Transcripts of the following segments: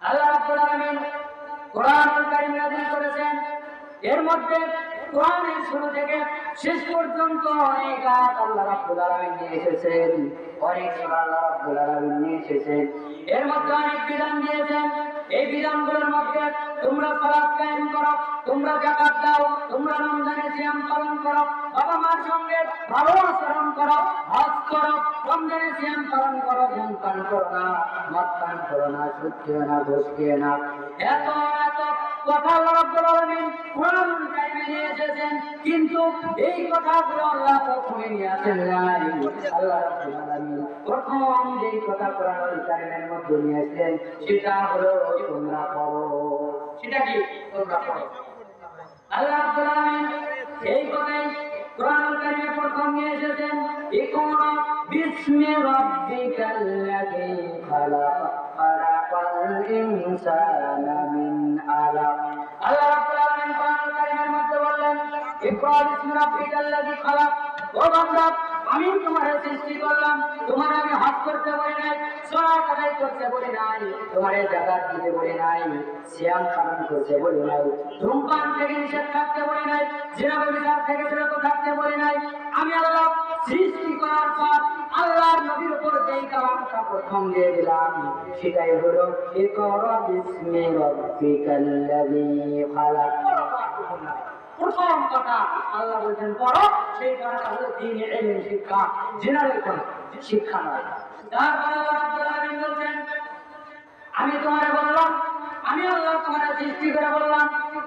আল্লাহ রাব্বুল আলামিন কোরআনুল কারীম নাযিল করেছেন। এর মধ্যে কোরআনের শুরু থেকে শেষ পর্যন্ত অনেক আয়াত আল্লাহ রাব্বুল আলামিন নিয়ে এসেছেন, অনেক সূরা আল্লাহ রাব্বুল আলামিন নিয়ে এসেছেন। এর মধ্যে অনেক বিধান দিয়েছেন। এই বিধানগুলোর মধ্যে তোমরা সালাত কায়েম করো, তোমরা যাকাত দাও, তোমরা রমজানের সিয়াম পালন করো, বাবা মার সঙ্গে ভালো আচরণ করো, হজ করো, রমজানের সিয়াম পালন করো, ধূমপান করো না, মদ পান করো না, সুদ খেও না, ঘুষ খেও না। এত এত কথা আল্লাহ রাব্বুল আলামিন কোরআনুল কারীমে নিয়ে এসেছেন, কিন্তু এই কথাগুলো আল্লাহ প্রথমে নিয়ে আসেন নাই। আল্লাহ রাব্বুল আলামিন প্রথম যেই কথা কোরআনুল কারীমের মধ্যে নিয়ে আসেন সেটা হলো তোমরা পড়ো। সেটা কি? তোমরা পড়ো। আল্লাহ রাব্বুল আলামিন এই কথাই কোরআনুল কারীমে প্রথম নিয়ে এসেছেন। ইকরা বিসমি রাব্বিকাল্লাযী খালাক খালাকাল ইনসানা মিন আলাক। আল্লাহ রাব্বুল আলামিন কোরআনুল কারীমের মধ্যে বললেন, ইকরা বিসমি রাব্বিকাল্লাযী খালাক। ও বান্দা, আমি তোমারে সৃষ্টি করলাম, তোমারে আমি হজ করতে বলি নাই, সালাত আদায় করতে বলি নাই, তোমারে যাকাত দিতে বলি নাই, সিয়াম পালন করতে বলি নাই, ধূমপান থেকে নিষেধ থাকতে বলি নাই, জিনা ব্যভিচার থেকে বিরত থাকতে বলি নাই। আমি আল্লাহ সৃষ্টি করার পর আল্লাহর নবীর উপর যেই কালামটা প্রথম দিয়ে দিলাম সেটাই হলো ইকরা বিসমি রাব্বিকাল্লাযী খালাক। প্রথম কথা আল্লাহ বলছেন পড়ো, সেই কথাটা হলো দ্বীনে ইলম শিক্ষা, জেনারেল কোন শিক্ষা নয়। তারপরে আল্লাহ রাব্বুল আলামিন বলছেন, আমি তোমারে বললাম, আমি আল্লাহ তোমারে সৃষ্টি করে বললাম,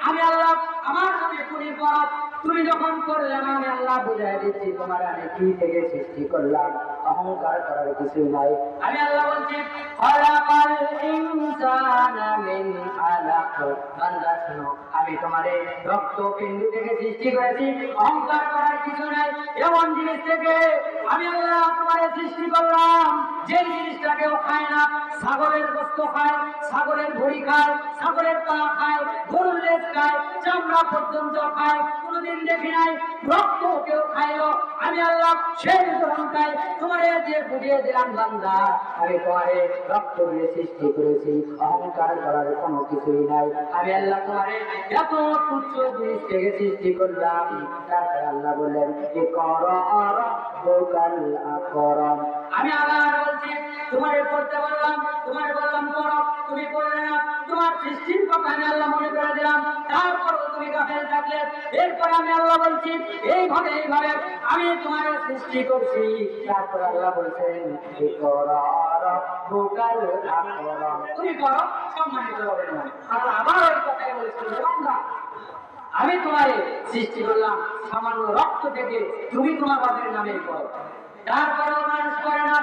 আমি আল্লাহ আমার নামে তুমি পড়ো। তুমি যখন করলে না, আমি আল্লাহ বুঝাই দিচ্ছি তোমার আমি কি থেকে সৃষ্টি করলাম, অহংকার করার কিছু নাই। আমি আল্লাহ বলছি খালাকাল ইনসানা মিন আলাক। বান্দা শোনো, আমি তোমারে রক্তপিণ্ড থেকে সৃষ্টি করেছি, অহংকার করার কিছু নাই। এমন জিনিস থেকে আমি আল্লাহ তোমারে সৃষ্টি করলাম যে জিনিসটা কেউ খায় না। ছাগলের গোশত খায়, ছাগলের ভুঁড়ি খায়, ছাগলের পা খায়, গরুর লেজ খায়, চামড়া পর্যন্ত খায়, কোনোদিন দেখি নাই রক্ত কেউ খাইলো। আমি আল্লাহ সেই ধরনটাই তোমারে যে বুঝিয়ে দিলাম, বান্দা আমি তোমারে রক্ত দিয়ে সৃষ্টি করেছি, অহংকার করার কোনো কিছুই নাই। আমি আল্লাহ তোমারে এত তুচ্ছ জিনিস থেকে সৃষ্টি করলাম। তারপরে আল্লাহ বললেন ইকরা রাব্বুকাল আকরাম। আমি আল্লাহ বলছি তোমারে পড়তে বললাম, তোমারে বললাম পড়ো, তুমি পড়লে না। তোমার সৃষ্টির কথা আমি আল্লাহ মনে করে দিলাম, তারপরও তুমি গাফেল থাকলে। এরপর আমি আল্লাহ বলছি এইভাবে আমি তোমার সৃষ্টি করছি। তারপর আল্লাহ বলছেন ইকরা রাব্বুকাল আকরাম, তুমি পড়ো, সম্মানিত হবে না। আল্লাহ আবার ওই কথাই বলছেন, বান্দা আমি তোমারে সৃষ্টি করলাম সামান্য রক্ত থেকে, তুমি তোমার বাপের নামে পড়ো। তারপরেও মানুষ করে না।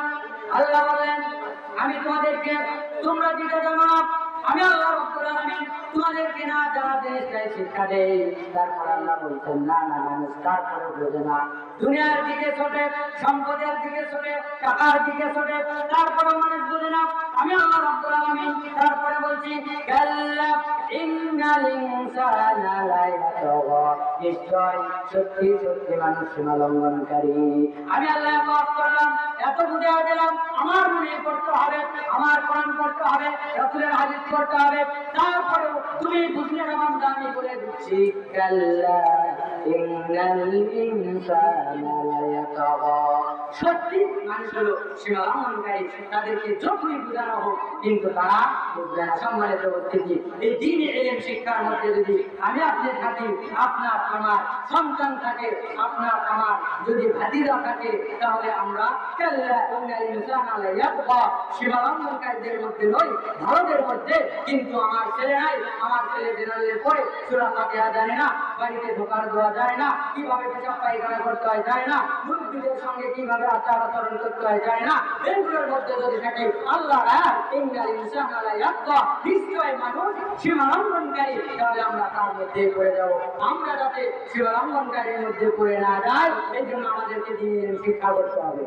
আল্লাহ বলেন আমি তোমাদেরকে, তোমরা যেটা জানো না, আমি আল্লাহ রাব্বুল আলামিন তোমাদেরকে না জানা জিনিসটাই শিক্ষা দেই। তারপর আল্লাহ বলছেন না না, মানুষ তারপরে বোঝে না, দুনিয়ার দিকে ছোটে, সম্পদের দিকে ছোটে, টাকার দিকে ছোটে, তারপরে মানুষ বোঝে না। আমি আল্লাহ রাব্বুল আলামিন তারপরে বলছি কাল্লা ইন্নাল ইনসানা লা ইয়াতগা। নিশ্চয় সত্যি সত্যি মানুষ সীমা লঙ্ঘনকারী। আমি আল্লাহ মাফ করলাম, এত বুঝিয়ে দিলাম, আমার মনে করতে হবে, আমার কোরআন করতে হবে, রাসূলের হাদিস করতে হবে। তারপরেও তুমি বুঝলে না, বান্দা আমি বলে দিচ্ছি কাল্লা ইন্নাল ইনসানা লা ইয়াতগা। সত্যি মানুষ হলো সীমা লঙ্ঘনকারী, তাদেরকে যতই বোঝানো হোক কিন্তু তারা বুঝবে না। সম্মানিত উপস্থিতি, এই দ্বীনে ইলম শিক্ষার মধ্যে যদি আমি আপনি থাকি, আপনার আমার সন্তান থাকে, আপনার আমার যদি ভাতিজা থাকে, তাহলে আমরা সীমা লঙ্ঘনকারীদের মধ্যে নই, ভারতের মধ্যে। কিন্তু আমার ছেলে নাই, আমার ছেলে জেনারেলের পরে সূরা ফাতিহা জানে না, বাড়িতে ঢোকার দেওয়া যায় না, কিভাবে পেশাব পায়খানা করতে হয় যায় না, মুরব্বীদের সঙ্গে কিভাবে আচার আচরণ করতে হয় যায় না। এগুলোর মধ্যে যদি থাকি আল্লাহ নিশ্চয় মানুষ সীমা লঙ্ঘনকারী, তাহলে আমরা তার মধ্যে পড়ে যাবো। আমরা যাতে সীমা লঙ্ঘনকারীর মধ্যে পড়ে না যাই, এই জন্য আমাদেরকে দ্বীনে শিক্ষা করতে হবে।